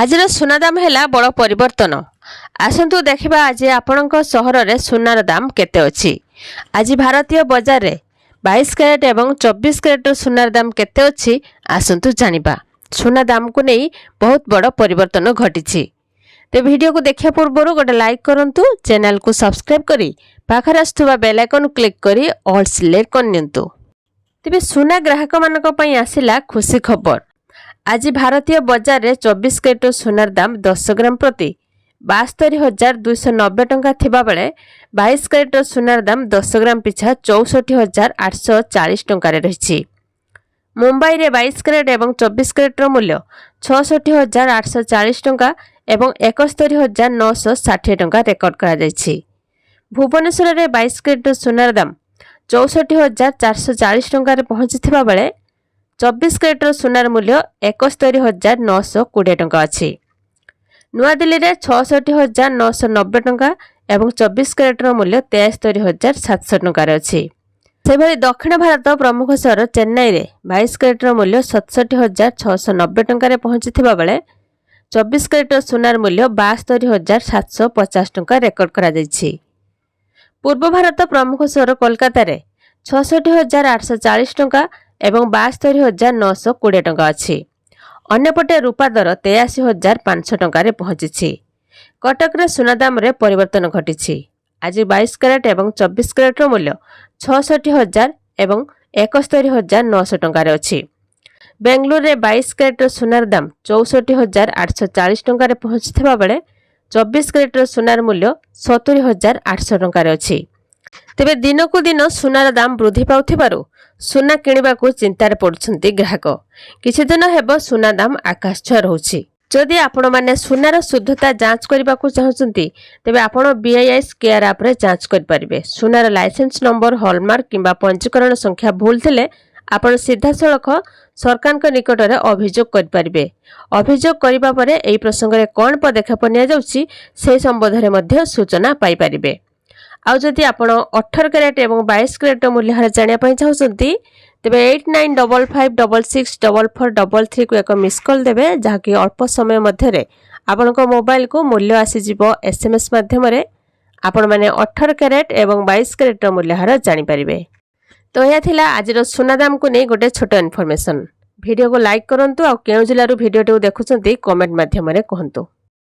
आजिर सुना दाम है बड़ परिवर्तन। आसतु देखा आज आपण सहर में सुनार दाम केते अछि। आज भारतीय बजार में 22 कैरेट एवं 24 कैरेट सुनार दाम केते अछि आसतु जानिबा। सुना दाम को नहीं बहुत बड़ परिवर्तन घटी। तो वीडियो को देखा पूर्व गोटे लाइक करंतु, चैनल को सब्सक्राइब करी पाखर आसुवा बेल आइकन क्लिक करी ऑल सिलेक्ट करनियंतु। तेबे सुना ग्राहक मानक पई आसिला खुशी खबर। आज भारतीय बजार में 24 कैरेट सुनार दाम 10 ग्राम प्रति 72,290 टंका थिबा बेले 22 कैरेट सुनार दाम 10 ग्राम पिछा 64,840 टंका रही। मुंबई रे 22 कैरेट एवं 24 कैरेट मूल्य 66,840 टंका एवं 71,960 टंका रेकर्ड करा जायछि। भुवनेश्वर रे 22 कैरेट सुनार दाम 64,440 टंका रे पहुंचीथिबा बेले 24 कैरेट सुनार मूल्य 71,920 टंका अछि। नुआ दिल्ली रे 66,990 टंका एवं 24 कैरेट मूल्य 73,700 टंका अछि। सेभली दक्षिण भारत प्रमुख सहर चेन्नई रे 22 कैरेट मूल्य 67,690 टंका रे पहुंचीथिबा बेले 24 कैरेट सुनार मूल्य 72,750 टंका रेकर्ड करा जायछि। पूर्व भारत प्रमुख सहर कोलकाता रे 66,840 टंका एवं 72,920 टंका अछि। अन्यपटे रूपा दर 83,500 टंका रे पहुंची। कटक रे सुना दाम रे परिवर्तन घटी। आज 22 कैरेट एवं 24 कैरेट मूल्य 66,000 एवं 71,900 टंका रे अछि। बेंगलुरु रे 22 कैरेट सुनार दाम 64,840 टंका रे पहुंचीथिबा बेले 24 कैरेट सुनार मूल्य 70,800 टंका रे अछि। तेबे दिन को दिन सुनार दाम वृद्धि पाउथिबारु सुना किनिबा को चिंतार पड़ुछंती ग्राहक। किछि दिन हेबो सुना दाम आकाश छुआ रहउछि। जदि आपण माने सुनार शुद्धता जांच करबा को चाहउछंती तेबे आपण बीआईएस केयर ऐप रे जांच कर परिबे। सुनार लाइसेंस नंबर, हॉलमार्क किंबा पंजीकरण संख्या भूल थिले आपण सीधा सळख सरकार के निकट रे अभियोग कर परिबे। अभियोग करिबा परे एई प्रसंग रे कोन पदक्षेप निया जाउछि से संबंध रे मध्ये सूचना पाई परिबे। आउ जदि आपण 18 कैरेट एवं 22 कैरेट मूल्य हार जानिया पई चाहउछंती तेबे 8955664433 को एक मिस कॉल देबे, जहाकि अल्प समय मध्य रे आपण को मोबाइल को मूल्य आसी जिवो एसएमएस माध्यम रे आपण माने 18 कैरेट एवं 22 कैरेट मूल्य हार जानि परिबे। तो यह थिला आजिर सुना दाम को नै गोटे छोट इन्फॉर्मेशन। वीडियो को लाइक करंतु आ केउ जिल्ला रो वीडियो देखुछंती कमेंट माध्यम रे कहंतु।